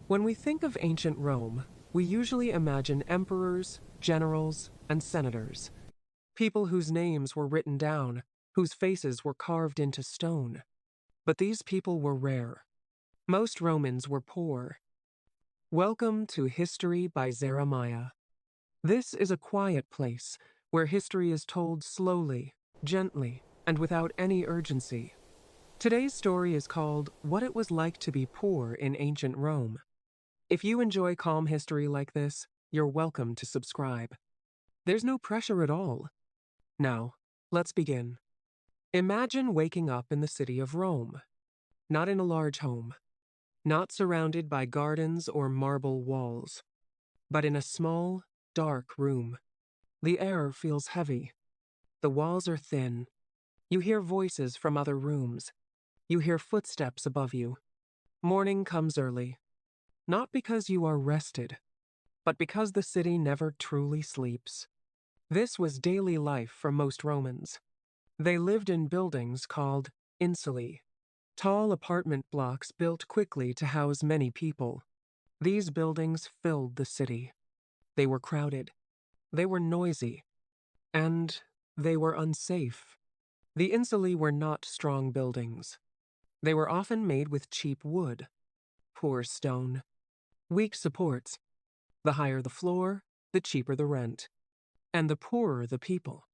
When we think of ancient Rome, we usually imagine emperors, generals, and senators, people whose names were written down, whose faces were carved into stone. But these people were rare. Most Romans were poor. Welcome to History by Jeremiah. This is a quiet place where history is told slowly, gently, and without any urgency. Today's story is called What It Was Like to Be Poor in Ancient Rome. If you enjoy calm history like this, you're welcome to subscribe. There's no pressure at all. Now, let's begin. Imagine waking up in the city of Rome, not in a large home, not surrounded by gardens or marble walls, but in a small, dark room. The air feels heavy. The walls are thin. You hear voices from other rooms. You hear footsteps above you. Morning comes early. Not because you are rested, but because the city never truly sleeps. This was daily life for most Romans. They lived in buildings called insulae, tall apartment blocks built quickly to house many people. These buildings filled the city. They were crowded. They were noisy. And they were unsafe. The insulae were not strong buildings. They were often made with cheap wood, poor stone, weak supports. The higher the floor, the cheaper the rent, and the poorer the people.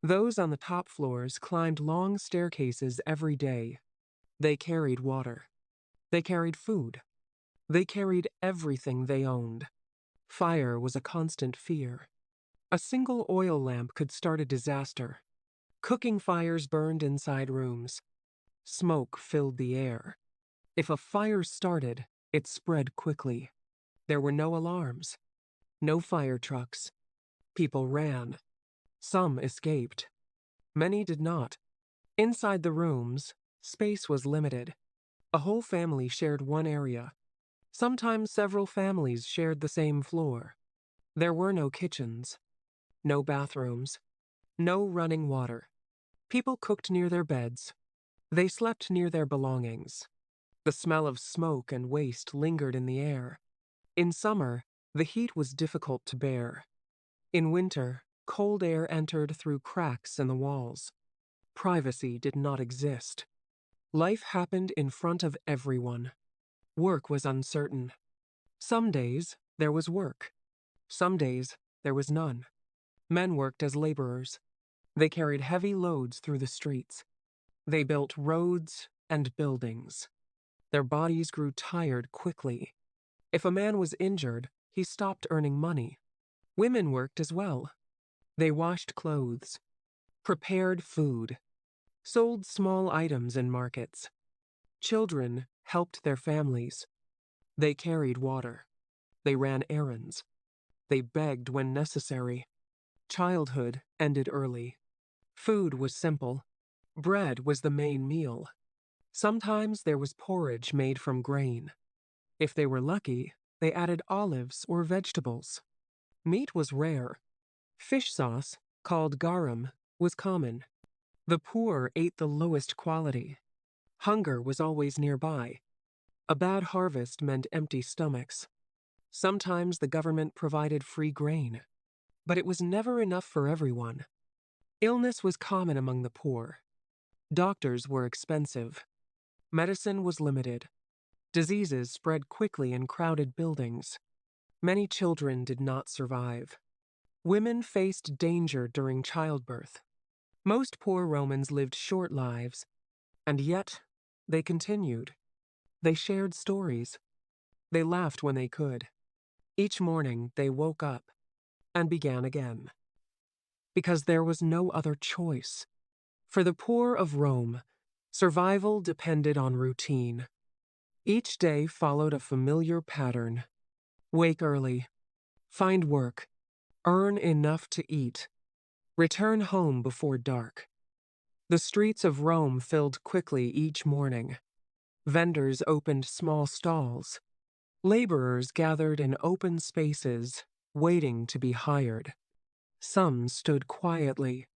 Those on the top floors climbed long staircases every day. They carried water. They carried food. They carried everything they owned. Fire was a constant fear. A single oil lamp could start a disaster. Cooking fires burned inside rooms. Smoke filled the air. If a fire started, it spread quickly. There were no alarms, no fire trucks. People ran. Some escaped. Many did not. Inside the rooms, space was limited. A whole family shared one area. Sometimes several families shared the same floor. There were no kitchens, no bathrooms, no running water. People cooked near their beds. They slept near their belongings. The smell of smoke and waste lingered in the air. In summer, the heat was difficult to bear. In winter, cold air entered through cracks in the walls. Privacy did not exist. Life happened in front of everyone. Work was uncertain. Some days, there was work. Some days, there was none. Men worked as laborers. They carried heavy loads through the streets. They built roads and buildings. Their bodies grew tired quickly. If a man was injured, he stopped earning money. Women worked as well. They washed clothes, prepared food, sold small items in markets. Children helped their families. They carried water. They ran errands. They begged when necessary. Childhood ended early. Food was simple. Bread was the main meal. Sometimes there was porridge made from grain. If they were lucky, they added olives or vegetables. Meat was rare. Fish sauce, called garum, was common. The poor ate the lowest quality. Hunger was always nearby. A bad harvest meant empty stomachs. Sometimes the government provided free grain, but it was never enough for everyone. Illness was common among the poor. Doctors were expensive. Medicine was limited. Diseases spread quickly in crowded buildings. Many children did not survive. Women faced danger during childbirth. Most poor Romans lived short lives, and yet they continued. They shared stories. They laughed when they could. Each morning they woke up and began again. Because there was no other choice. For the poor of Rome, survival depended on routine. Each day followed a familiar pattern. Wake early, find work, earn enough to eat, return home before dark. The streets of Rome filled quickly each morning. Vendors opened small stalls. Laborers gathered in open spaces, waiting to be hired. Some stood quietly.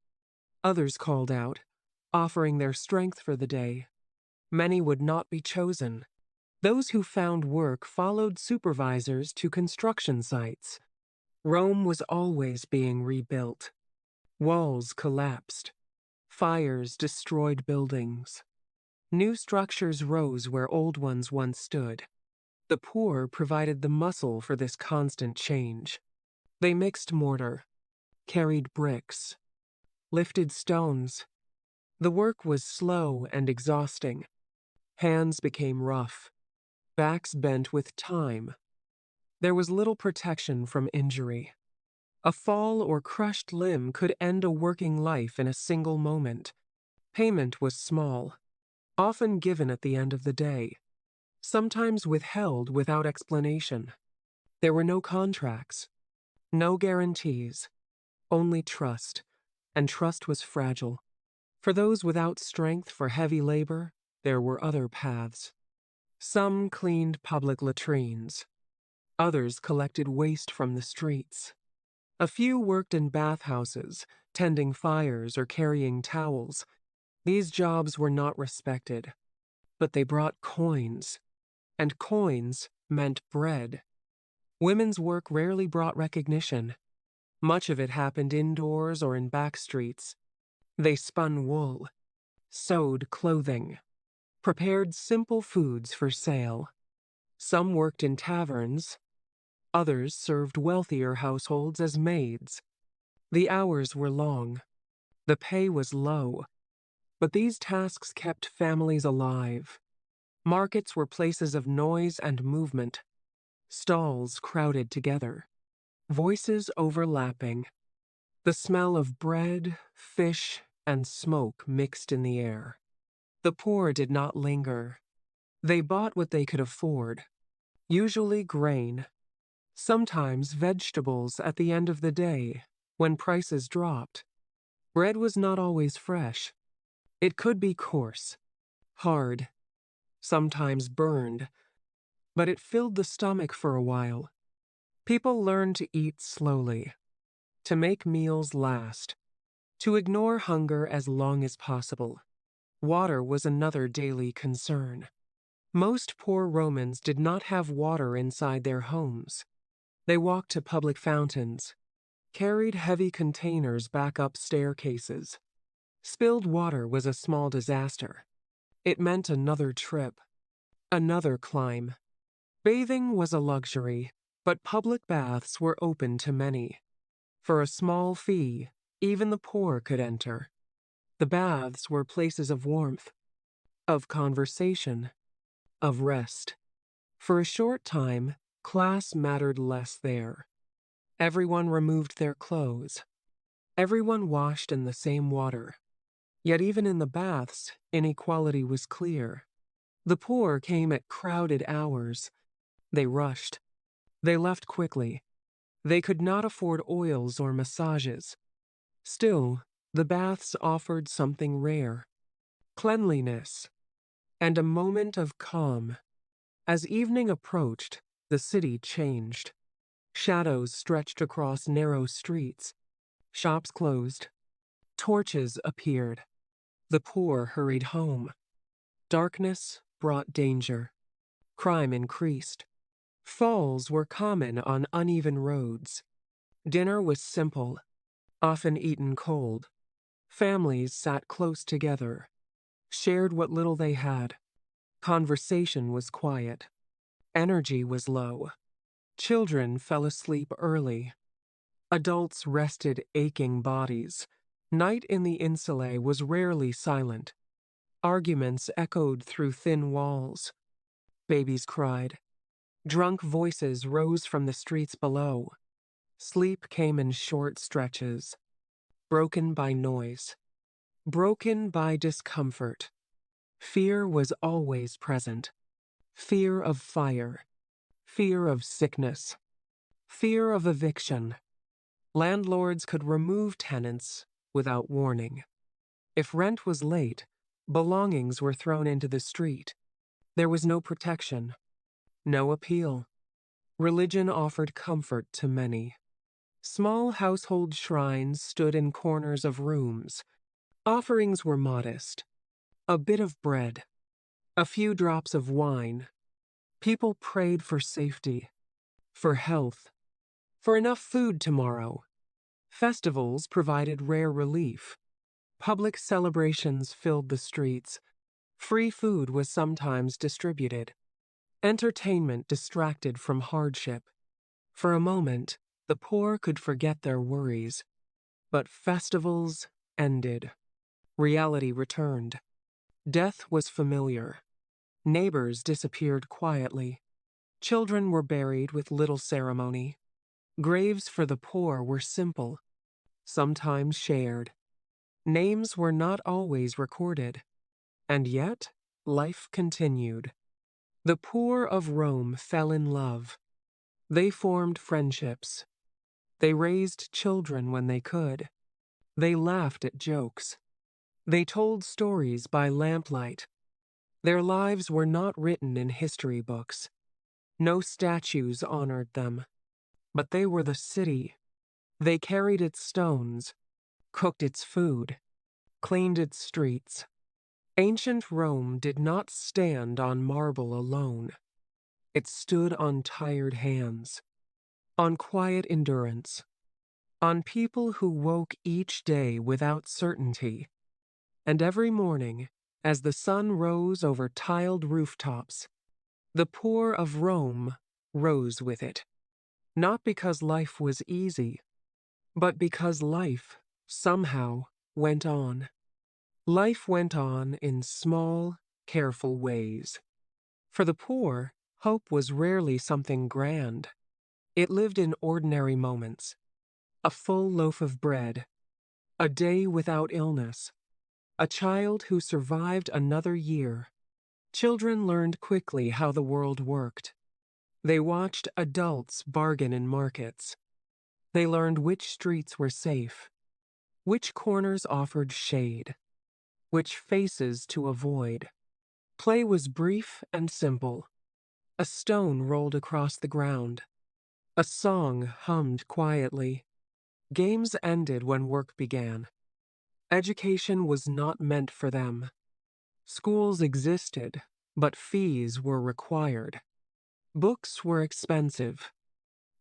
Others called out, offering their strength for the day. Many would not be chosen. Those who found work followed supervisors to construction sites. Rome was always being rebuilt. Walls collapsed. Fires destroyed buildings. New structures rose where old ones once stood. The poor provided the muscle for this constant change. They mixed mortar, carried bricks, lifted stones. The work was slow and exhausting. Hands became rough, backs bent with time. There was little protection from injury. A fall or crushed limb could end a working life in a single moment. Payment was small, often given at the end of the day, sometimes withheld without explanation. There were no contracts, no guarantees, only trust, and trust was fragile. For those without strength for heavy labor, there were other paths. Some cleaned public latrines. Others collected waste from the streets. A few worked in bathhouses, tending fires or carrying towels. These jobs were not respected, but they brought coins, and coins meant bread. Women's work rarely brought recognition. Much of it happened indoors or in back streets. They spun wool, sewed clothing, prepared simple foods for sale. Some worked in taverns. Others served wealthier households as maids. The hours were long. The pay was low. But these tasks kept families alive. Markets were places of noise and movement. Stalls crowded together. Voices overlapping. The smell of bread, fish, and smoke mixed in the air. The poor did not linger. They bought what they could afford, usually grain, sometimes vegetables at the end of the day when prices dropped. Bread was not always fresh. It could be coarse, hard, sometimes burned, but it filled the stomach for a while. People learned to eat slowly, to make meals last, to ignore hunger as long as possible. Water was another daily concern. Most poor Romans did not have water inside their homes. They walked to public fountains, carried heavy containers back up staircases. Spilled water was a small disaster. It meant another trip, another climb. Bathing was a luxury, but public baths were open to many. For a small fee, even the poor could enter. The baths were places of warmth, of conversation, of rest. For a short time, class mattered less there. Everyone removed their clothes. Everyone washed in the same water. Yet even in the baths, inequality was clear. The poor came at crowded hours. They rushed. They left quickly. They could not afford oils or massages. Still, the baths offered something rare: cleanliness and a moment of calm. As evening approached, the city changed. Shadows stretched across narrow streets. Shops closed. Torches appeared. The poor hurried home. Darkness brought danger. Crime increased. Falls were common on uneven roads. Dinner was simple, often eaten cold. Families sat close together, shared what little they had. Conversation was quiet. Energy was low. Children fell asleep early. Adults rested aching bodies. Night in the insulae was rarely silent. Arguments echoed through thin walls. Babies cried. Drunk voices rose from the streets below. Sleep came in short stretches, broken by noise, broken by discomfort. Fear was always present. Fear of fire, fear of sickness, fear of eviction. Landlords could remove tenants without warning. If rent was late, belongings were thrown into the street. There was no protection, no appeal. Religion offered comfort to many. Small household shrines stood in corners of rooms. Offerings were modest: a bit of bread, a few drops of wine, People prayed for safety, for health, for enough food tomorrow. Festivals provided rare relief. Public celebrations filled the streets. Free food was sometimes distributed. Entertainment distracted from hardship. For a moment, the poor could forget their worries. But festivals ended. Reality returned. Death was familiar. Neighbors disappeared quietly. Children were buried with little ceremony. Graves for the poor were simple, sometimes shared. Names were not always recorded. And yet, life continued. The poor of Rome fell in love. They formed friendships. They raised children when they could. They laughed at jokes. They told stories by lamplight. Their lives were not written in history books. No statues honored them. But they were the city. They carried its stones, cooked its food, cleaned its streets. Ancient Rome did not stand on marble alone. It stood on tired hands, on quiet endurance, on people who woke each day without certainty. And every morning, as the sun rose over tiled rooftops, the poor of Rome rose with it. Not because life was easy, but because life, somehow, went on. Life went on in small, careful ways. For the poor, hope was rarely something grand. It lived in ordinary moments. A full loaf of bread, a day without illness, a child who survived another year. Children learned quickly how the world worked. They watched adults bargain in markets. They learned which streets were safe, which corners offered shade, which faces to avoid. Play was brief and simple. A stone rolled across the ground. A song hummed quietly. Games ended when work began. Education was not meant for them. Schools existed, but fees were required. Books were expensive.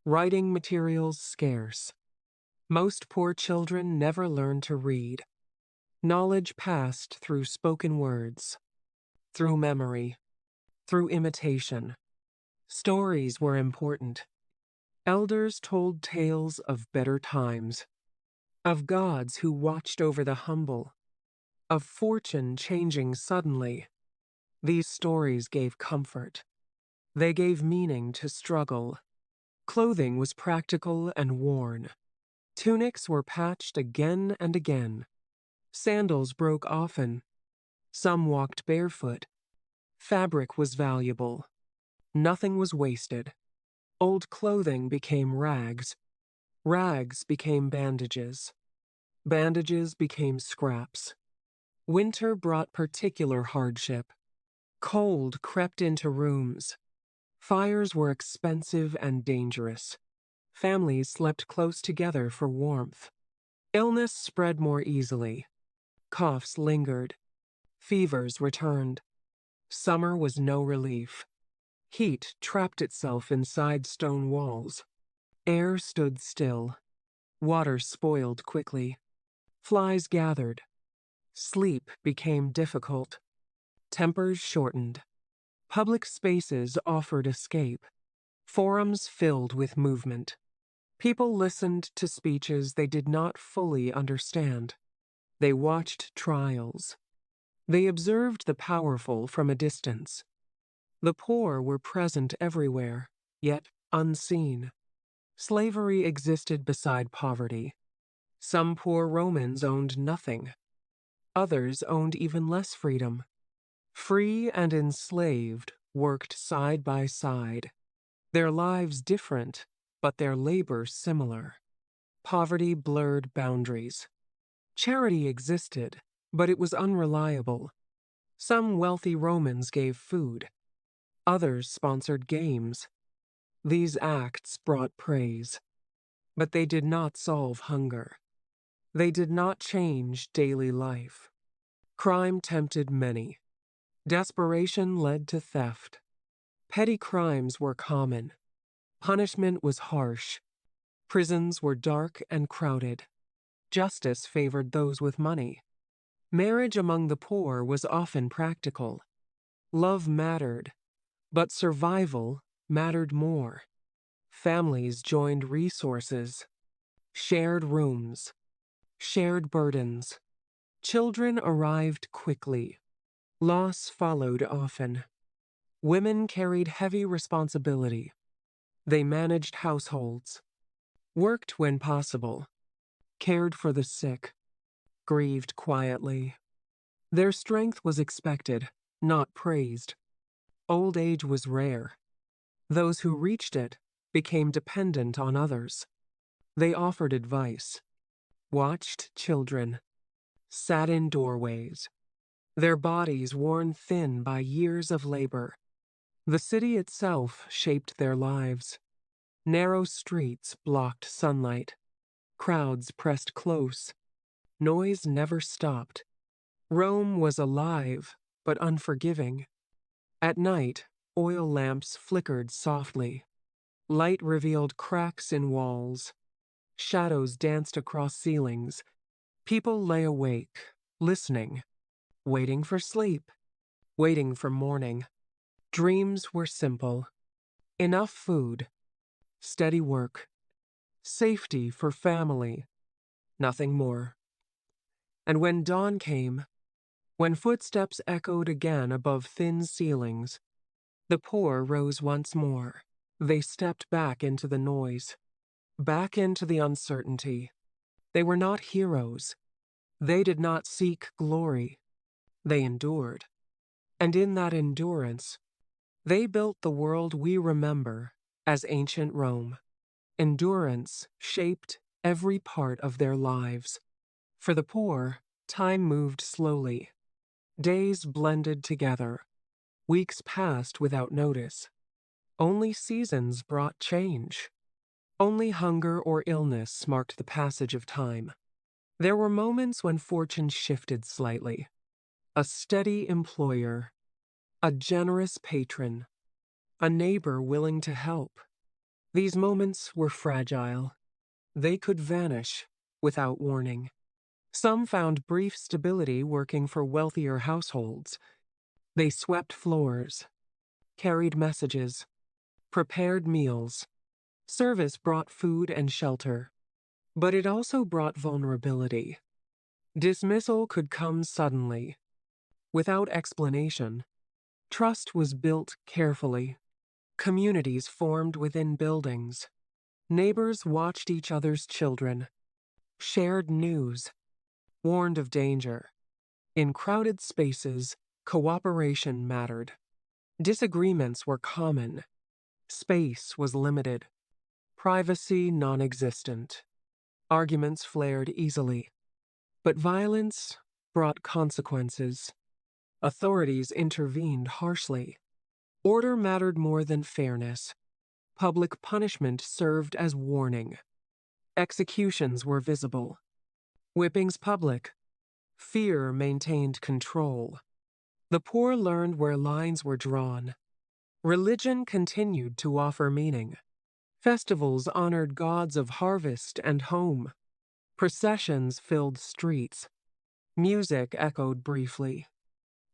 Writing materials scarce. Most poor children never learned to read. Knowledge passed through spoken words, through memory, through imitation. Stories were important. Elders told tales of better times, of gods who watched over the humble, of fortune changing suddenly. These stories gave comfort. They gave meaning to struggle. Clothing was practical and worn. Tunics were patched again and again. Sandals broke often. Some walked barefoot. Fabric was valuable. Nothing was wasted. Old clothing became rags. Rags became bandages. Bandages became scraps. Winter brought particular hardship. Cold crept into rooms. Fires were expensive and dangerous. Families slept close together for warmth. Illness spread more easily. Coughs lingered. Fevers returned. Summer was no relief. Heat trapped itself inside stone walls. Air stood still. Water spoiled quickly. Flies gathered. Sleep became difficult. Tempers shortened. Public spaces offered escape. Forums filled with movement. People listened to speeches they did not fully understand. They watched trials. They observed the powerful from a distance. The poor were present everywhere, yet unseen. Slavery existed beside poverty. Some poor Romans owned nothing. Others owned even less freedom. Free and enslaved worked side by side. Their lives different, but their labor similar. Poverty blurred boundaries. Charity existed, but it was unreliable. Some wealthy Romans gave food. Others sponsored games. These acts brought praise. But they did not solve hunger. They did not change daily life. Crime tempted many. Desperation led to theft. Petty crimes were common. Punishment was harsh. Prisons were dark and crowded. Justice favored those with money. Marriage among the poor was often practical. Love mattered, but survival mattered more. Families joined resources, shared rooms, shared burdens. Children arrived quickly. Loss followed often. Women carried heavy responsibility. They managed households, worked when possible, cared for the sick, grieved quietly. Their strength was expected, not praised. Old age was rare. Those who reached it became dependent on others. They offered advice, watched children, sat in doorways, their bodies worn thin by years of labor. The city itself shaped their lives. Narrow streets blocked sunlight. Crowds pressed close. Noise never stopped. Rome was alive, but unforgiving. At night, oil lamps flickered softly. Light revealed cracks in walls. Shadows danced across ceilings. People lay awake, listening, waiting for sleep, waiting for morning. Dreams were simple. Enough food, steady work, safety for family, nothing more. And when dawn came, when footsteps echoed again above thin ceilings, the poor rose once more. They stepped back into the noise, back into the uncertainty. They were not heroes. They did not seek glory. They endured. And in that endurance, they built the world we remember as ancient Rome. Endurance shaped every part of their lives. For the poor, time moved slowly. Days blended together. Weeks passed without notice. Only seasons brought change. Only hunger or illness marked the passage of time. There were moments when fortune shifted slightly. A steady employer, a generous patron, a neighbor willing to help. These moments were fragile. They could vanish without warning. Some found brief stability working for wealthier households. They swept floors, carried messages, prepared meals. Service brought food and shelter, but it also brought vulnerability. Dismissal could come suddenly, without explanation. Trust was built carefully. Communities formed within buildings. Neighbors watched each other's children, shared news, warned of danger. In crowded spaces, cooperation mattered. Disagreements were common. Space was limited. Privacy non-existent. Arguments flared easily. But violence brought consequences. Authorities intervened harshly. Order mattered more than fairness. Public punishment served as warning. Executions were visible. Whippings public. Fear maintained control. The poor learned where lines were drawn. Religion continued to offer meaning. Festivals honored gods of harvest and home. Processions filled streets. Music echoed briefly.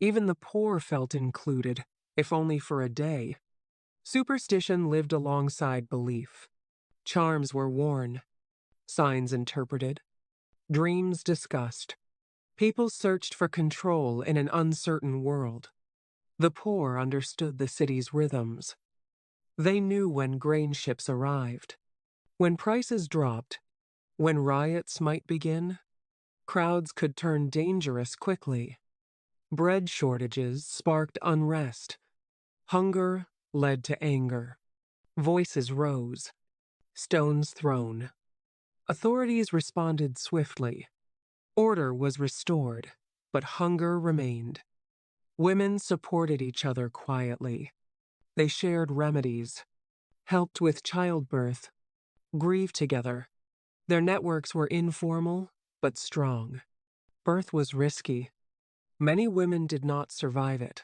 Even the poor felt included, if only for a day. Superstition lived alongside belief. Charms were worn, signs interpreted, dreams discussed. People searched for control in an uncertain world. The poor understood the city's rhythms. They knew when grain ships arrived, when prices dropped, when riots might begin. Crowds could turn dangerous quickly. Bread shortages sparked unrest. Hunger led to anger. Voices rose. Stones thrown. Authorities responded swiftly. Order was restored, but hunger remained. Women supported each other quietly. They shared remedies, helped with childbirth, grieved together. Their networks were informal, but strong. Birth was risky. Many women did not survive it.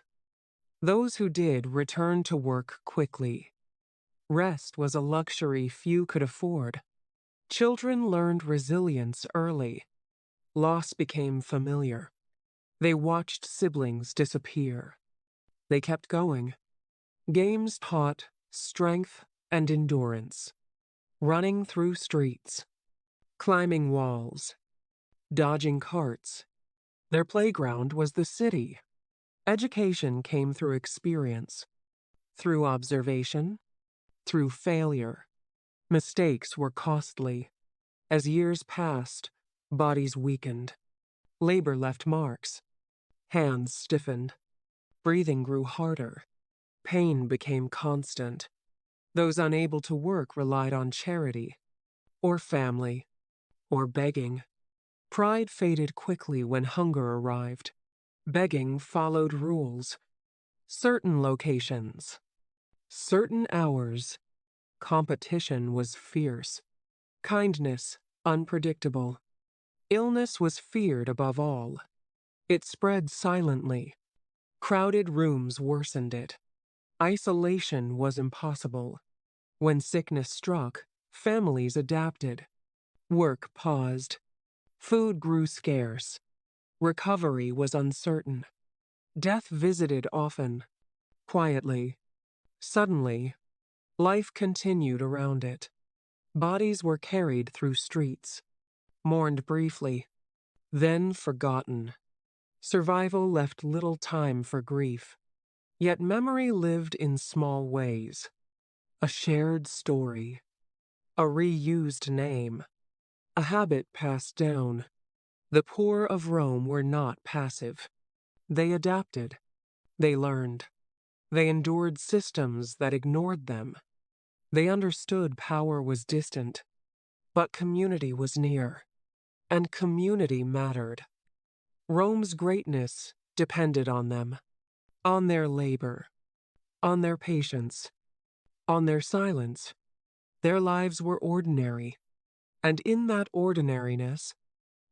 Those who did returned to work quickly. Rest was a luxury few could afford. Children learned resilience early. Loss became familiar. They watched siblings disappear. They kept going. Games taught strength and endurance. Running through streets, climbing walls, dodging carts. Their playground was the city. Education came through experience, through observation, through failure. Mistakes were costly. As years passed, bodies weakened. Labor left marks. Hands stiffened. Breathing grew harder. Pain became constant. Those unable to work relied on charity, or family, or begging. Pride faded quickly when hunger arrived. Begging followed rules. Certain locations, certain hours. Competition was fierce. Kindness unpredictable. Illness was feared above all. It spread silently. Crowded rooms worsened it. Isolation was impossible. When sickness struck, families adapted. Work paused. Food grew scarce. Recovery was uncertain. Death visited often, quietly. Suddenly, life continued around it. Bodies were carried through streets, mourned briefly, then forgotten. Survival left little time for grief. Yet memory lived in small ways. A shared story, a reused name, a habit passed down. The poor of Rome were not passive. They adapted. They learned. They endured systems that ignored them. They understood power was distant, but community was near, and community mattered. Rome's greatness depended on them, on their labor, on their patience, on their silence. Their lives were ordinary, and in that ordinariness,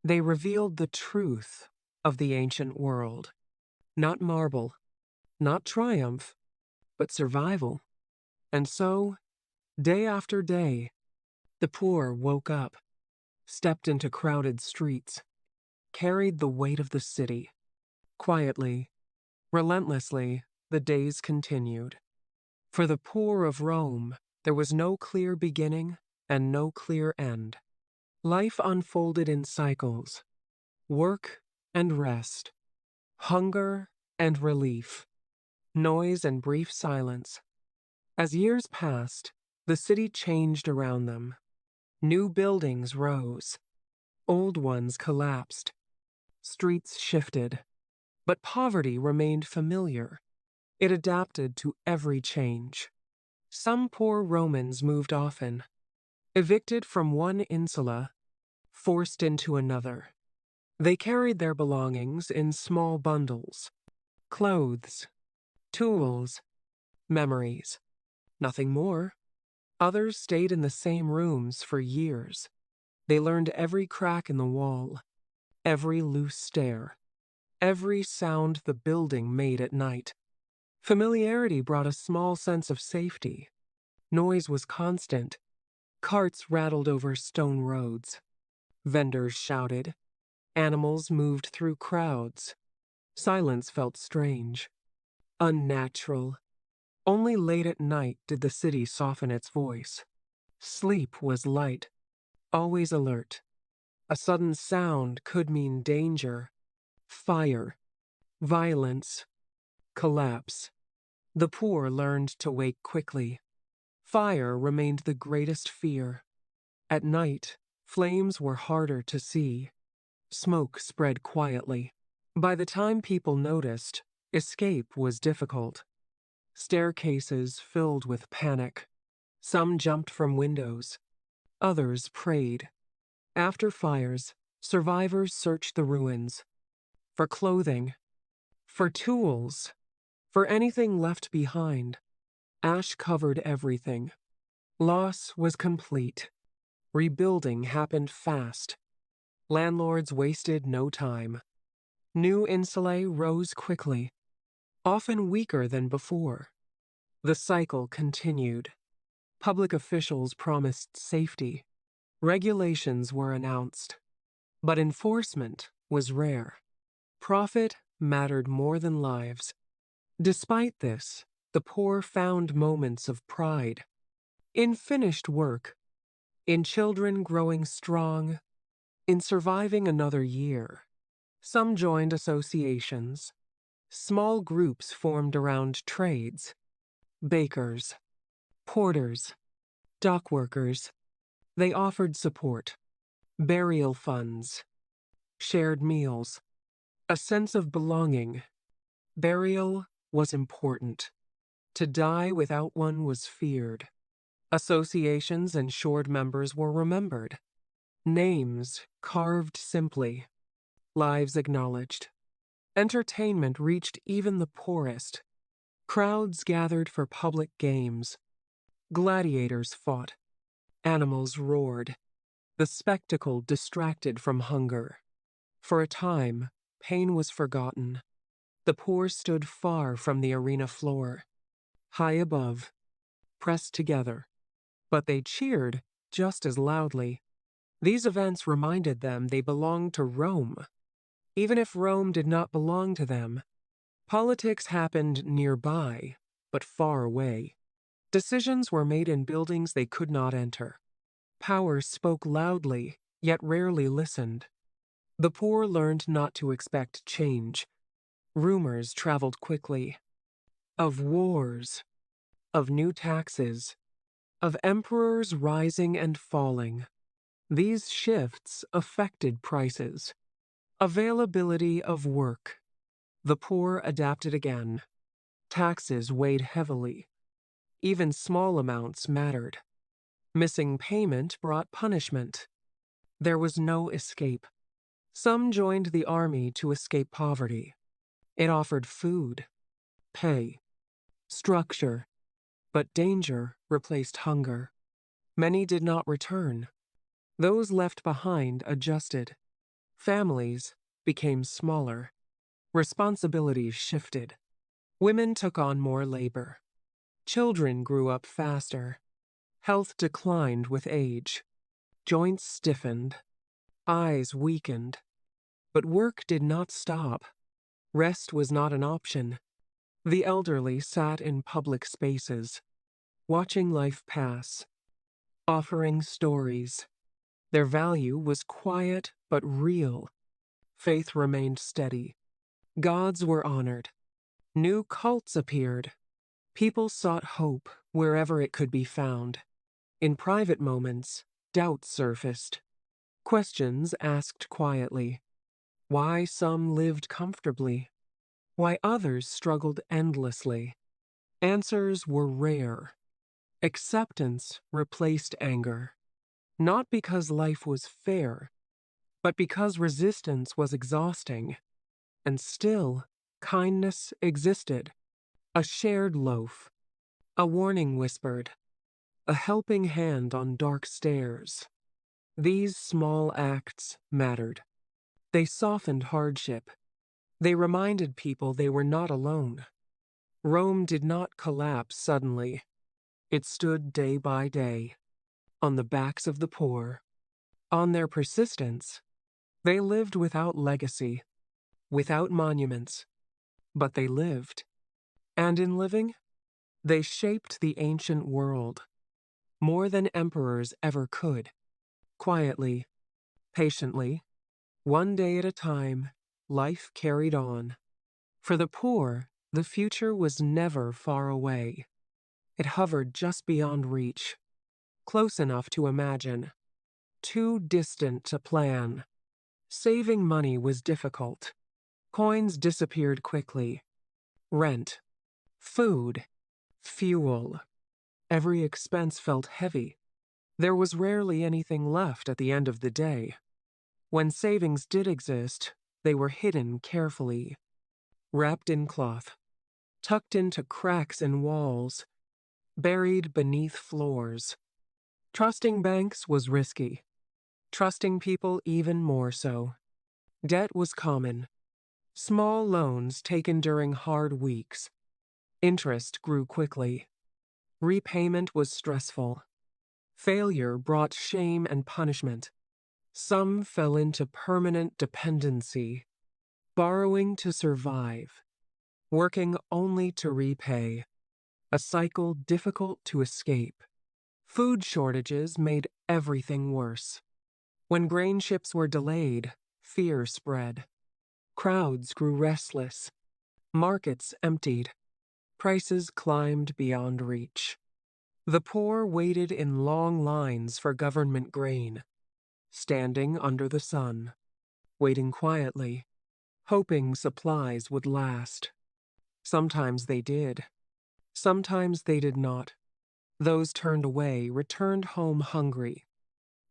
they revealed the truth of the ancient world. Not marble, not triumph, but survival. And so, day after day, the poor woke up, stepped into crowded streets, carried the weight of the city. Quietly, relentlessly, the days continued. For the poor of Rome, there was no clear beginning and no clear end. Life unfolded in cycles, work and rest, hunger and relief, noise and brief silence. As years passed, the city changed around them. New buildings rose. Old ones collapsed. Streets shifted. But poverty remained familiar. It adapted to every change. Some poor Romans moved often, evicted from one insula, forced into another. They carried their belongings in small bundles: clothes, tools, memories. Nothing more. Others stayed in the same rooms for years. They learned every crack in the wall, every loose stair, every sound the building made at night. Familiarity brought a small sense of safety. Noise was constant. Carts rattled over stone roads. Vendors shouted. Animals moved through crowds. Silence felt strange, unnatural. Only late at night did the city soften its voice. Sleep was light, always alert. A sudden sound could mean danger, fire, violence, collapse. The poor learned to wake quickly. Fire remained the greatest fear. At night, flames were harder to see. Smoke spread quietly. By the time people noticed, escape was difficult. Staircases filled with panic. Some jumped from windows. Others prayed. After fires, survivors searched the ruins for clothing, for tools, for anything left behind. Ash covered everything. Loss was complete. Rebuilding happened fast. Landlords wasted no time. New insulae rose quickly. often weaker than before. The cycle continued. Public officials promised safety. Regulations were announced. But enforcement was rare. Profit mattered more than lives. Despite this, the poor found moments of pride in finished work, in children growing strong, in surviving another year. Some joined associations. Small groups formed around trades, bakers, porters, dock workers. They offered support, burial funds, shared meals, a sense of belonging. Burial was important. To die without one was feared. Associations ensured members were remembered. Names carved simply. Lives acknowledged. Entertainment reached even the poorest. Crowds gathered for public games. Gladiators fought. Animals roared. The spectacle distracted from hunger. For a time, pain was forgotten. The poor stood far from the arena floor, high above, pressed together. But they cheered just as loudly. These events reminded them they belonged to Rome. Even if Rome did not belong to them, politics happened nearby, but far away. Decisions were made in buildings they could not enter. Power spoke loudly, yet rarely listened. The poor learned not to expect change. Rumors traveled quickly. Of wars, of new taxes, of emperors rising and falling. These shifts affected prices. Availability of work. The poor adapted again. Taxes weighed heavily. Even small amounts mattered. Missing payment brought punishment. There was no escape. Some joined the army to escape poverty. It offered food, pay, structure, but danger replaced hunger. Many did not return. Those left behind adjusted. Families became smaller. Responsibilities shifted. Women took on more labor. Children grew up faster. Health declined with age. Joints stiffened. Eyes weakened. But work did not stop. Rest was not an option. The elderly sat in public spaces, watching life pass, offering stories. Their value was quiet but real. Faith remained steady. Gods were honored. New cults appeared. People sought hope wherever it could be found. In private moments, doubts surfaced. Questions asked quietly. Why some lived comfortably? Why others struggled endlessly? Answers were rare. Acceptance replaced anger. Not because life was fair, but because resistance was exhausting. And still, kindness existed. A shared loaf. A warning whispered. A helping hand on dark stairs. These small acts mattered. They softened hardship. They reminded people they were not alone. Rome did not collapse suddenly. It stood day by day, on the backs of the poor. On their persistence, they lived without legacy, without monuments, but they lived. And in living, they shaped the ancient world, more than emperors ever could. Quietly, patiently, one day at a time, life carried on. For the poor, the future was never far away. It hovered just beyond reach, close enough to imagine, too distant to plan. Saving money was difficult. Coins disappeared quickly. Rent, food, fuel. Every expense felt heavy. There was rarely anything left at the end of the day. When savings did exist, they were hidden carefully, wrapped in cloth, tucked into cracks in walls, buried beneath floors. Trusting banks was risky. Trusting people even more so. Debt was common. Small loans taken during hard weeks. Interest grew quickly. Repayment was stressful. Failure brought shame and punishment. Some fell into permanent dependency, borrowing to survive, working only to repay, a cycle difficult to escape. Food shortages made everything worse. When grain ships were delayed, fear spread. Crowds grew restless. Markets emptied. Prices climbed beyond reach. The poor waited in long lines for government grain, standing under the sun, waiting quietly, hoping supplies would last. Sometimes they did. Sometimes they did not. Those turned away returned home hungry.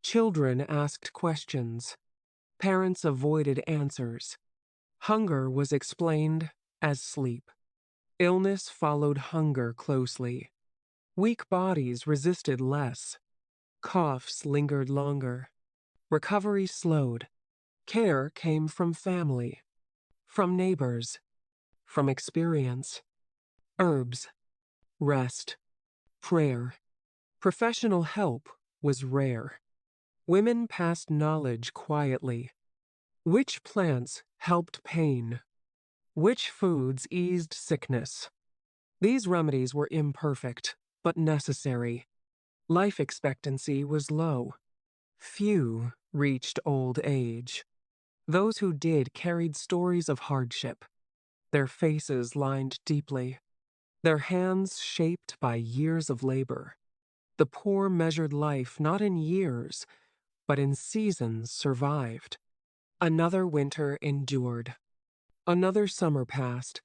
Children asked questions. Parents avoided answers. Hunger was explained as sleep. Illness followed hunger closely. Weak bodies resisted less. Coughs lingered longer. Recovery slowed. Care came from family, from neighbors, from experience. Herbs, rest, prayer. Professional help was rare. Women passed knowledge quietly. Which plants helped pain? Which foods eased sickness? These remedies were imperfect, but necessary. Life expectancy was low. Few reached old age. Those who did carried stories of hardship, their faces lined deeply, their hands shaped by years of labor. The poor measured life not in years, but in seasons survived. Another winter endured. Another summer passed.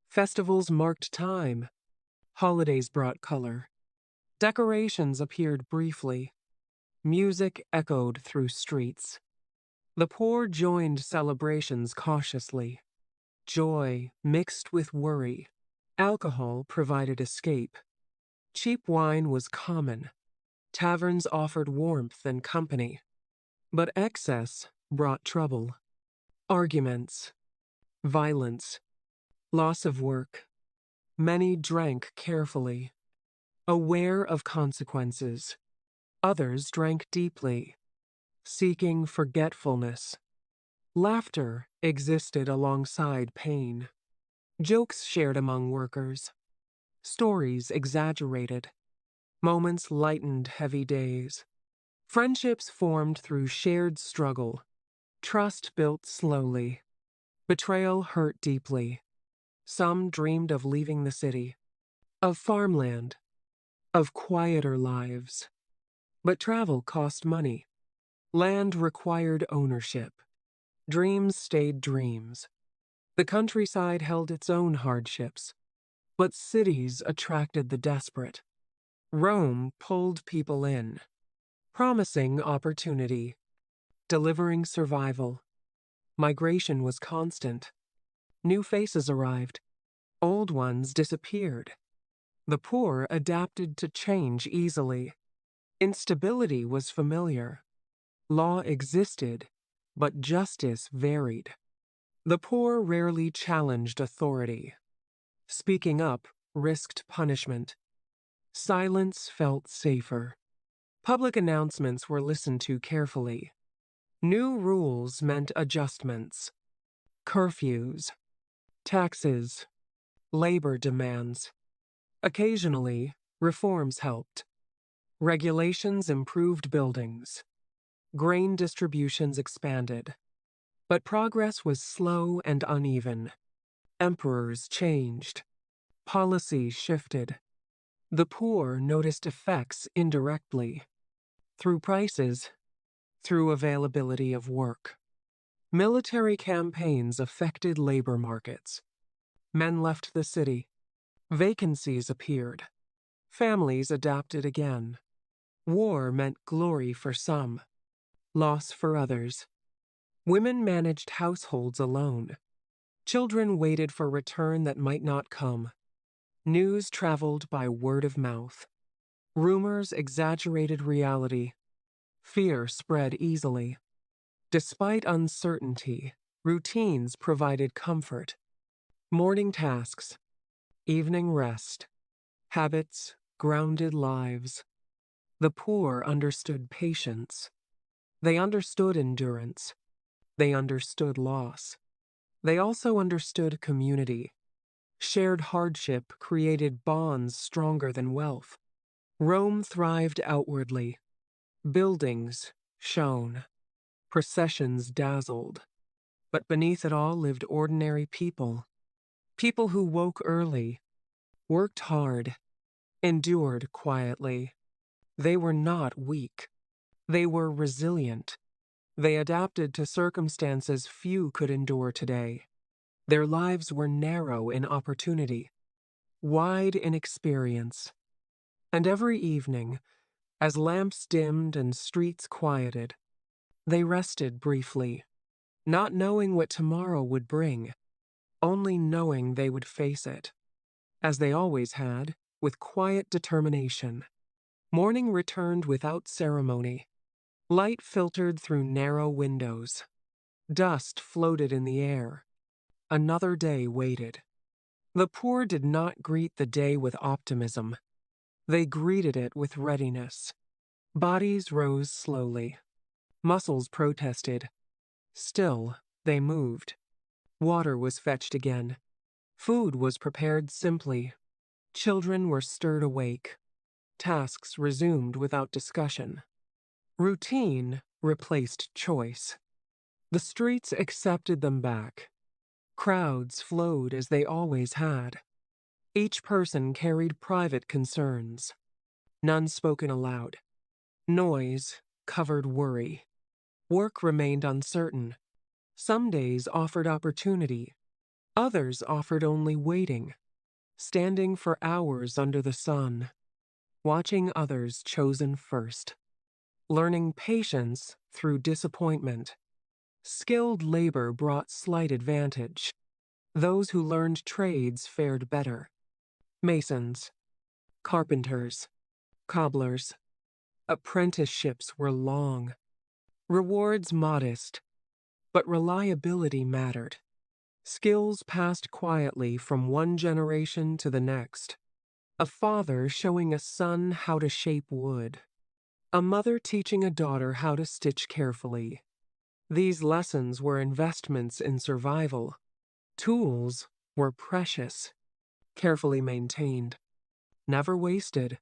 Festivals marked time. Holidays brought color. Decorations appeared briefly. Music echoed through streets. The poor joined celebrations cautiously. Joy mixed with worry. Alcohol provided escape. Cheap wine was common. Taverns offered warmth and company. But excess brought trouble. Arguments, violence, loss of work. Many drank carefully, aware of consequences. Others drank deeply, seeking forgetfulness. Laughter existed alongside pain. Jokes shared among workers. Stories exaggerated. Moments lightened heavy days. Friendships formed through shared struggle. Trust built slowly. Betrayal hurt deeply. Some dreamed of leaving the city, of farmland, of quieter lives. But travel cost money. Land required ownership. Dreams stayed dreams. The countryside held its own hardships, but cities attracted the desperate. Rome pulled people in, promising opportunity, delivering survival. Migration was constant. New faces arrived. Old ones disappeared. The poor adapted to change easily. Instability was familiar. Law existed, but justice varied. The poor rarely challenged authority. Speaking up risked punishment. Silence felt safer. Public announcements were listened to carefully. New rules meant adjustments. Curfews, taxes, labor demands. Occasionally, reforms helped. Regulations improved buildings. Grain distributions expanded. But progress was slow and uneven. Emperors changed. Policy shifted. The poor noticed effects indirectly. Through prices, through availability of work. Military campaigns affected labor markets. Men left the city. Vacancies appeared. Families adapted again. War meant glory for some, loss for others. Women managed households alone. Children waited for return that might not come. News traveled by word of mouth. Rumors exaggerated reality. Fear spread easily. Despite uncertainty, Routines provided comfort. Morning tasks, evening rest, habits grounded lives. The poor understood patience. They understood endurance. They understood loss. They also understood community. Shared hardship created bonds stronger than wealth. Rome thrived outwardly. Buildings shone. Processions dazzled. But beneath it all lived ordinary people. People who woke early, worked hard, endured quietly. They were not weak. They were resilient. They adapted to circumstances few could endure today. Their lives were narrow in opportunity, wide in experience. And every evening, as lamps dimmed and streets quieted, they rested briefly, not knowing what tomorrow would bring, only knowing they would face it, as they always had, with quiet determination. Morning returned without ceremony. Light filtered through narrow windows. Dust floated in the air. Another day waited. The poor did not greet the day with optimism. They greeted it with readiness. Bodies rose slowly. Muscles protested. Still, they moved. Water was fetched again. Food was prepared simply. Children were stirred awake. Tasks resumed without discussion. Routine replaced choice. The streets accepted them back. Crowds flowed as they always had. Each person carried private concerns. None spoken aloud. Noise covered worry. Work remained uncertain. Some days offered opportunity. Others offered only waiting, standing for hours under the sun, watching others chosen first, learning patience through disappointment. Skilled labor brought slight advantage. Those who learned trades fared better. Masons, carpenters, cobblers. Apprenticeships were long. Rewards modest, but reliability mattered. Skills passed quietly from one generation to the next. A father showing a son how to shape wood. A mother teaching a daughter how to stitch carefully. These lessons were investments in survival. Tools were precious, carefully maintained, never wasted.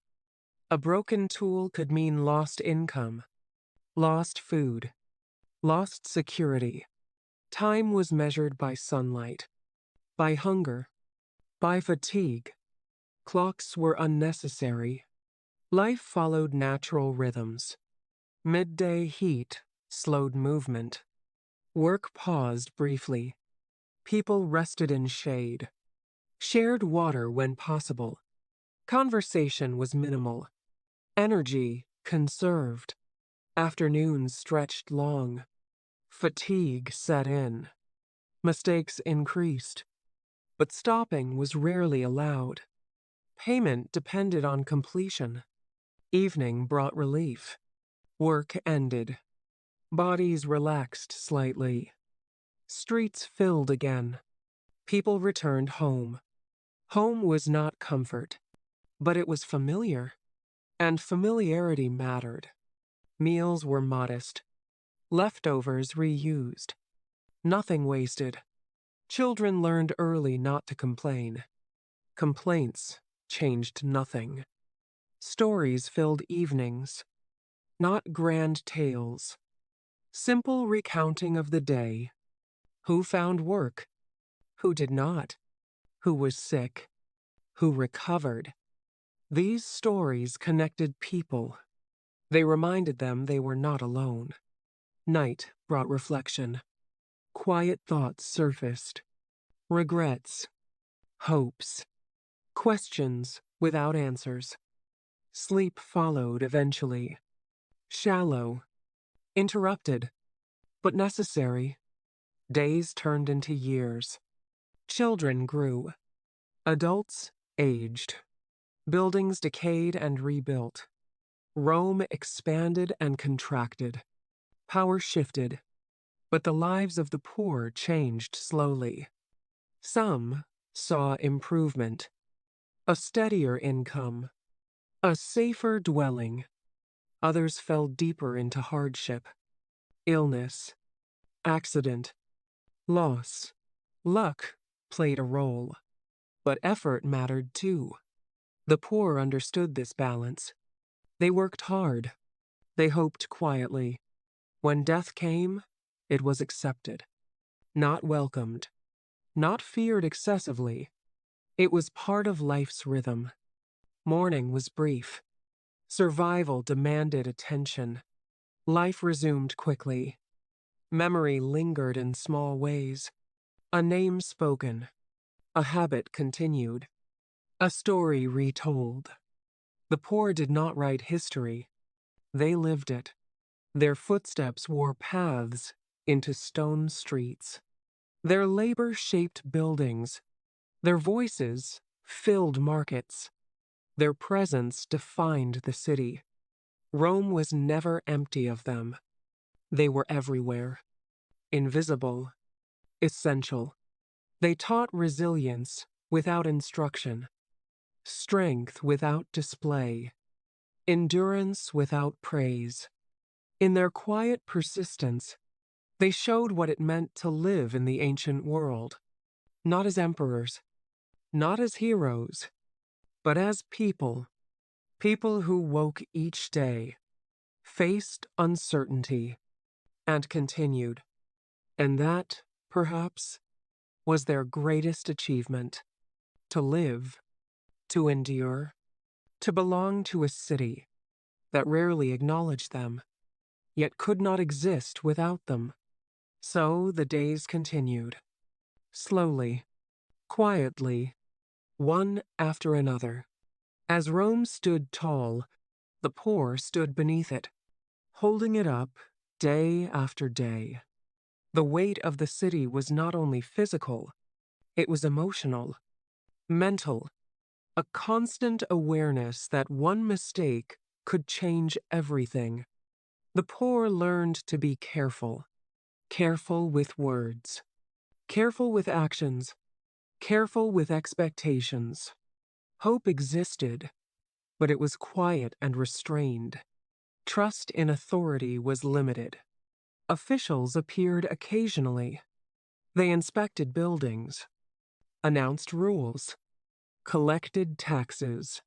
A broken tool could mean lost income, lost food, lost security. Time was measured by sunlight, by hunger, by fatigue. Clocks were unnecessary. Life followed natural rhythms. Midday heat slowed movement. Work paused briefly. People rested in shade. Shared water when possible. Conversation was minimal. Energy conserved. Afternoons stretched long. Fatigue set in. Mistakes increased. But stopping was rarely allowed. Payment depended on completion. Evening brought relief. Work ended. Bodies relaxed slightly. Streets filled again. People returned home. Home was not comfort, but it was familiar. And familiarity mattered. Meals were modest. Leftovers reused. Nothing wasted. Children learned early not to complain. Complaints changed nothing. Stories filled evenings, not grand tales. Simple recounting of the day. Who found work? Who did not? Who was sick? Who recovered? These stories connected people. They reminded them they were not alone. Night brought reflection. Quiet thoughts surfaced. Regrets. Hopes. Questions without answers. Sleep followed eventually. Shallow. Interrupted. But necessary. Days turned into years. Children grew. Adults aged. Buildings decayed and rebuilt. Rome expanded and contracted. Power shifted. But the lives of the poor changed slowly. Some saw improvement, a steadier income, a safer dwelling. Others fell deeper into hardship, illness, accident, loss. Luck played a role, but effort mattered too. The poor understood this balance. They worked hard. They hoped quietly. When death came, it was accepted, not welcomed, not feared excessively. It was part of life's rhythm. Mourning was brief. Survival demanded attention. Life resumed quickly. Memory lingered in small ways. A name spoken. A habit continued. A story retold. The poor did not write history. They lived it. Their footsteps wore paths into stone streets. Their labor shaped buildings. Their voices filled markets. Their presence defined the city. Rome was never empty of them. They were everywhere. Invisible. Essential. They taught resilience without instruction. Strength without display. Endurance without praise. In their quiet persistence, they showed what it meant to live in the ancient world, not as emperors, not as heroes, but as people, people who woke each day, faced uncertainty, and continued. And that, perhaps, was their greatest achievement: to live, to endure, to belong to a city that rarely acknowledged them, yet could not exist without them. So the days continued, slowly, quietly, one after another. As Rome stood tall, the poor stood beneath it, holding it up day after day. The weight of the city was not only physical, it was emotional, mental, a constant awareness that one mistake could change everything. The poor learned to be careful, careful with words, careful with actions, careful with expectations. Hope existed, but it was quiet and restrained. Trust in authority was limited. Officials appeared occasionally. They inspected buildings, announced rules, collected taxes,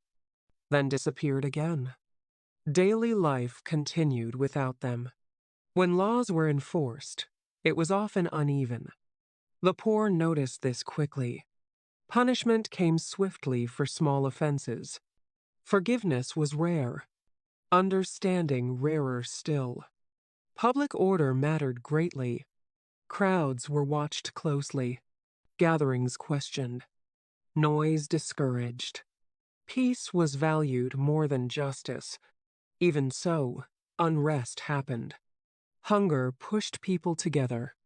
then disappeared again. Daily life continued without them. When laws were enforced, it was often uneven. The poor noticed this quickly. Punishment came swiftly for small offenses. Forgiveness was rare. Understanding rarer still. Public order mattered greatly. Crowds were watched closely. Gatherings questioned. Noise discouraged. Peace was valued more than justice. Even so, unrest happened. Hunger pushed people together.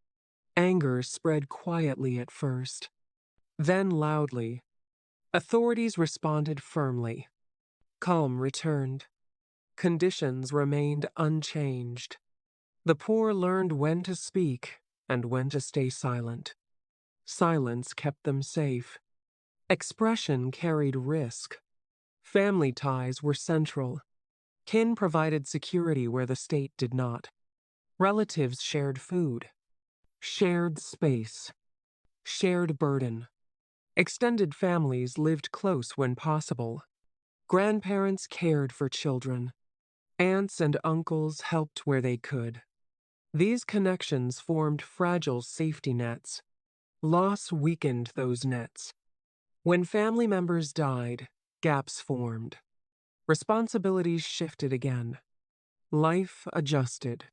Anger spread quietly at first, then loudly. Authorities responded firmly. Calm returned. Conditions remained unchanged. The poor learned when to speak and when to stay silent. Silence kept them safe. Expression carried risk. Family ties were central. Kin provided security where the state did not. Relatives shared food, shared space, shared burden. Extended families lived close when possible. Grandparents cared for children. Aunts and uncles helped where they could. These connections formed fragile safety nets. Loss weakened those nets. When family members died, gaps formed. Responsibilities shifted again. Life adjusted.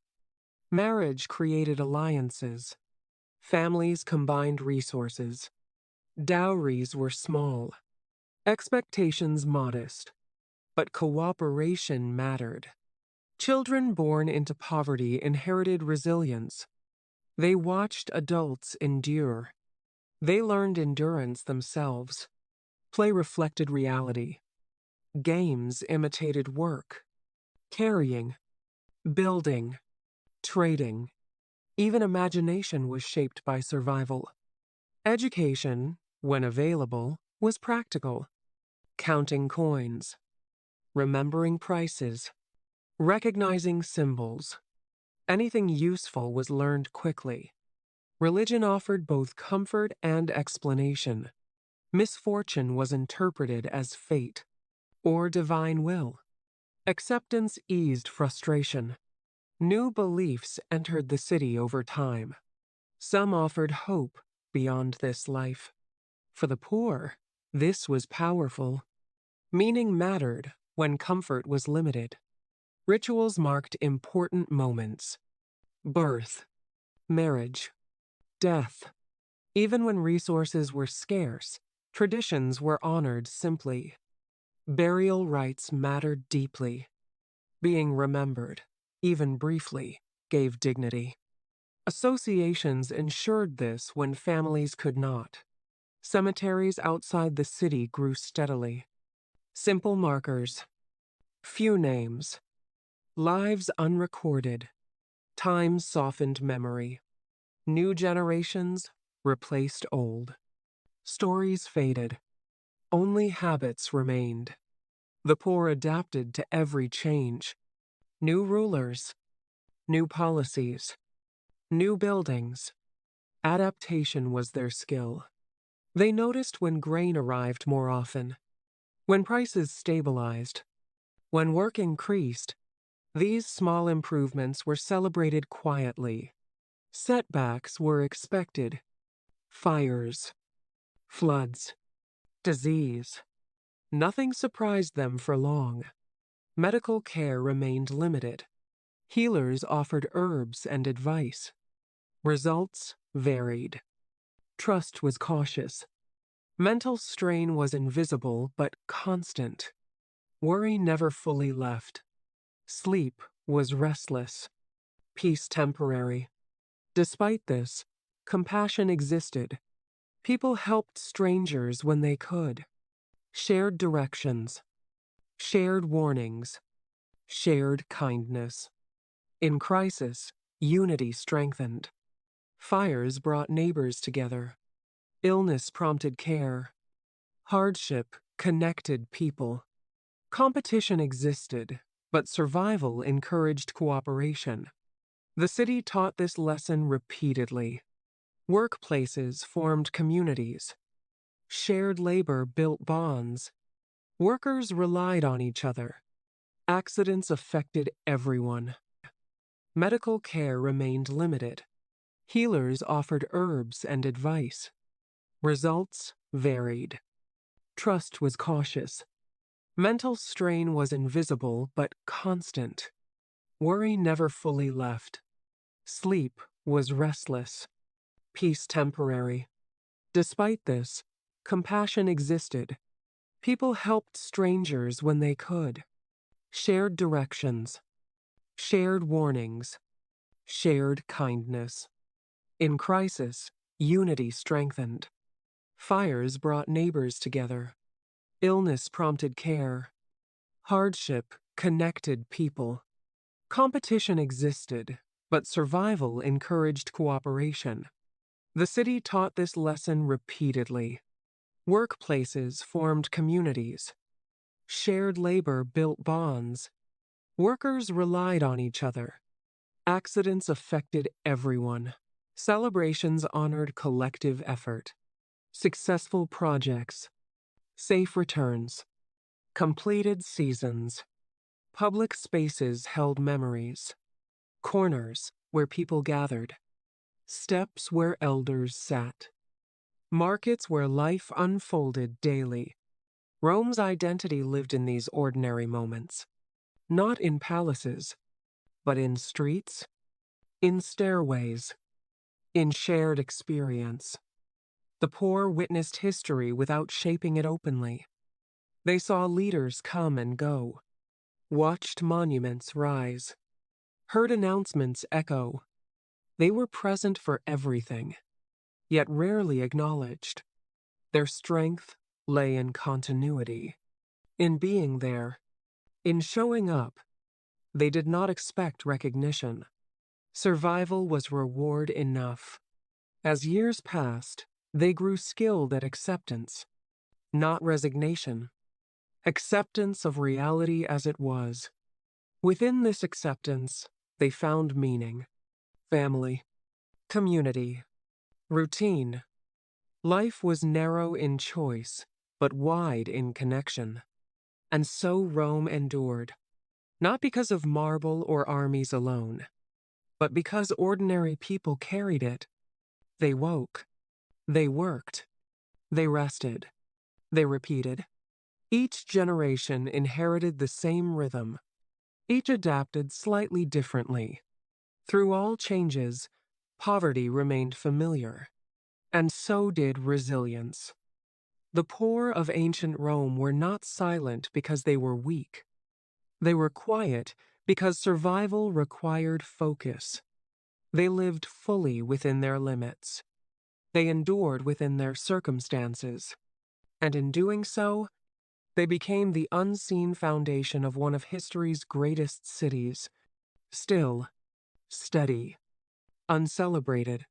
Marriage created alliances. Families combined resources. Dowries were small. Expectations modest. But cooperation mattered. Children born into poverty inherited resilience. They watched adults endure. They learned endurance themselves. Play reflected reality. Games imitated work. Carrying, building, trading. Even imagination was shaped by survival. Education, when available, was practical. Counting coins, remembering prices, recognizing symbols. Anything useful was learned quickly. Religion offered both comfort and explanation. Misfortune was interpreted as fate or divine will. Acceptance eased frustration. New beliefs entered the city over time. Some offered hope beyond this life. For the poor, this was powerful. Meaning mattered when comfort was limited. Rituals marked important moments: birth, marriage, death. Even when resources were scarce, traditions were honored simply. Burial rites mattered deeply. Being remembered, even briefly, gave dignity. Associations ensured this when families could not. Cemeteries outside the city grew steadily. Simple markers, few names, lives unrecorded. Time softened memory. New generations replaced old. Stories faded. Only habits remained. The poor adapted to every change. New rulers, new policies, new buildings. Adaptation was their skill. They noticed when grain arrived more often, when prices stabilized, when work increased. These small improvements were celebrated quietly. Setbacks were expected: fires, floods, disease. Nothing surprised them for long. Medical care remained limited. Healers offered herbs and advice. Results varied. Trust was cautious. Mental strain was invisible but constant. Worry never fully left. Sleep was restless. Peace temporary. Despite this, compassion existed. People helped strangers when they could. Shared directions, shared warnings, shared kindness. In crisis, unity strengthened. Fires brought neighbors together. Illness prompted care. Hardship connected people. Competition existed, but survival encouraged cooperation. The city taught this lesson repeatedly. Workplaces formed communities. Shared labor built bonds. Workers relied on each other. Accidents affected everyone. Medical care remained limited. Healers offered herbs and advice. Results varied. Trust was cautious. Mental strain was invisible but constant. Worry never fully left. Sleep was restless. Peace temporary. Despite this, compassion existed. People helped strangers when they could. Shared directions, shared warnings, shared kindness. In crisis, unity strengthened. Fires brought neighbors together. Illness prompted care. Hardship connected people. Competition existed, but survival encouraged cooperation. The city taught this lesson repeatedly. Workplaces formed communities. Shared labor built bonds. Workers relied on each other. Accidents affected everyone. Celebrations honored collective effort. Successful projects. Safe returns. Completed seasons. Public spaces held memories. Corners where people gathered. Steps where elders sat. Markets where life unfolded daily. Rome's identity lived in these ordinary moments. Not in palaces, but in streets, in stairways, in shared experience. The poor witnessed history without shaping it openly. They saw leaders come and go, watched monuments rise, heard announcements echo. They were present for everything, yet rarely acknowledged. Their strength lay in continuity, in being there, in showing up. They did not expect recognition. Survival was reward enough. As years passed, they grew skilled at acceptance, not resignation. Acceptance of reality as it was. Within this acceptance, they found meaning, family, community, routine. Life was narrow in choice, but wide in connection. And so Rome endured, not because of marble or armies alone, but because ordinary people carried it. They woke, they worked, they rested, they repeated. Each generation inherited the same rhythm, each adapted slightly differently. Through all changes, poverty remained familiar, and so did resilience. The poor of ancient Rome were not silent because they were weak. They were quiet because survival required focus. They lived fully within their limits. They endured within their circumstances. And in doing so, they became the unseen foundation of one of history's greatest cities. Still, steady, uncelebrated,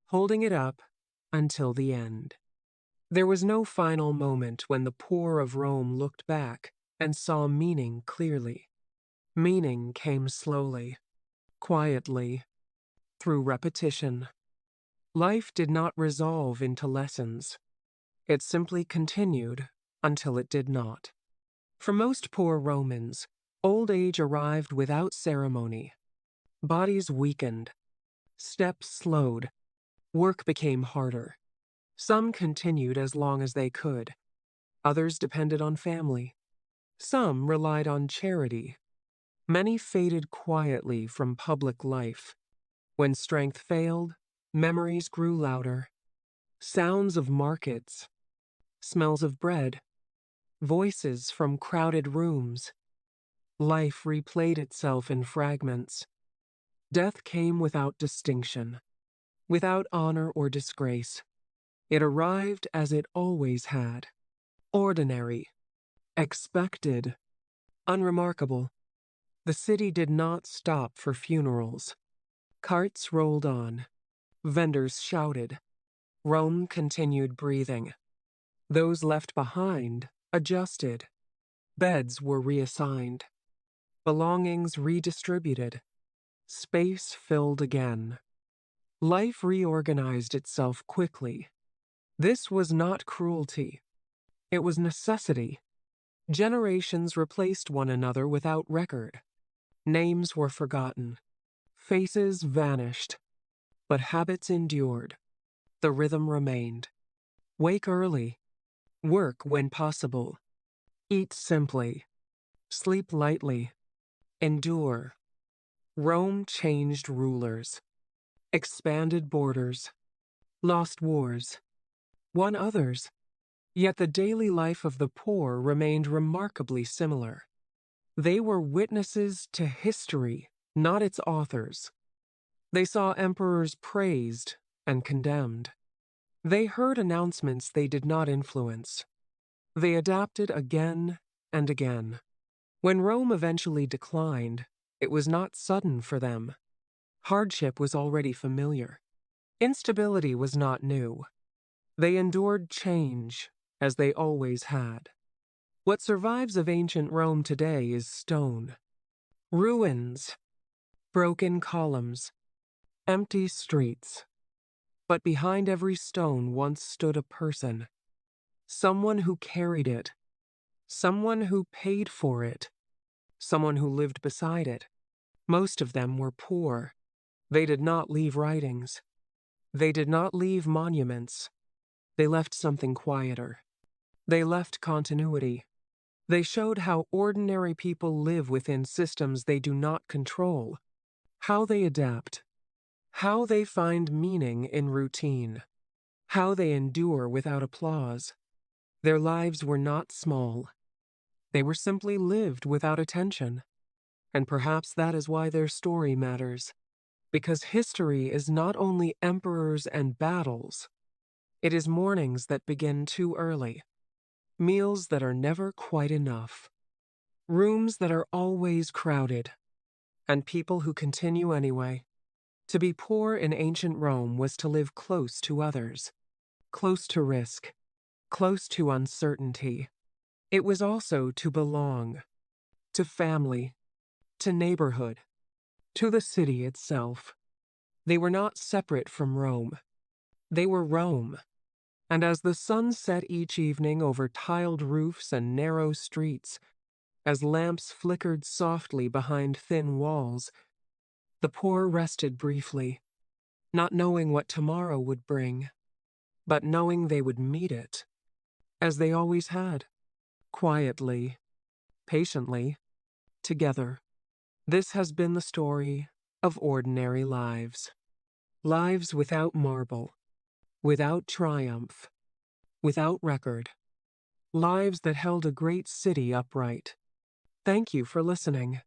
holding it up until the end. There was no final moment when the poor of Rome looked back and saw meaning clearly. Meaning came slowly, quietly, through repetition. Life did not resolve into lessons. It simply continued until it did not. For most poor Romans, old age arrived without ceremony. Bodies weakened. Steps slowed. Work became harder. Some continued as long as they could. Others depended on family. Some relied on charity. Many faded quietly from public life. When strength failed, memories grew louder. Sounds of markets, smells of bread, voices from crowded rooms. Life replayed itself in fragments. Death came without distinction, without honor or disgrace. It arrived as it always had. Ordinary, expected, unremarkable. The city did not stop for funerals. Carts rolled on. Vendors shouted. Rome continued breathing. Those left behind adjusted. Beds were reassigned. Belongings redistributed. Space filled again. Life reorganized itself quickly. This was not cruelty. It was necessity. Generations replaced one another without record. Names were forgotten. Faces vanished. But habits endured. The rhythm remained. Wake early. Work when possible. Eat simply. Sleep lightly. Endure. Rome changed rulers. Expanded borders. Lost wars. Won others. Yet the daily life of the poor remained remarkably similar. They were witnesses to history, not its authors. They saw emperors praised and condemned. They heard announcements they did not influence. They adapted again and again. When Rome eventually declined, it was not sudden for them. Hardship was already familiar. Instability was not new. They endured change, as they always had. What survives of ancient Rome today is stone. Ruins, broken columns, empty streets. But behind every stone once stood a person. Someone who carried it. Someone who paid for it. Someone who lived beside it. Most of them were poor. They did not leave writings. They did not leave monuments. They left something quieter. They left continuity. They showed how ordinary people live within systems they do not control, how they adapt, how they find meaning in routine, how they endure without applause. Their lives were not small. They were simply lived without attention. And perhaps that is why their story matters. Because history is not only emperors and battles, it is mornings that begin too early, meals that are never quite enough, rooms that are always crowded, and people who continue anyway. To be poor in ancient Rome was to live close to others, close to risk, close to uncertainty. It was also to belong, to family, to neighborhood, to the city itself. They were not separate from Rome. They were Rome. And as the sun set each evening over tiled roofs and narrow streets, as lamps flickered softly behind thin walls, the poor rested briefly, not knowing what tomorrow would bring, but knowing they would meet it, as they always had, quietly, patiently, together. This has been the story of ordinary lives. Lives without marble, without triumph, without record. Lives that held a great city upright. Thank you for listening.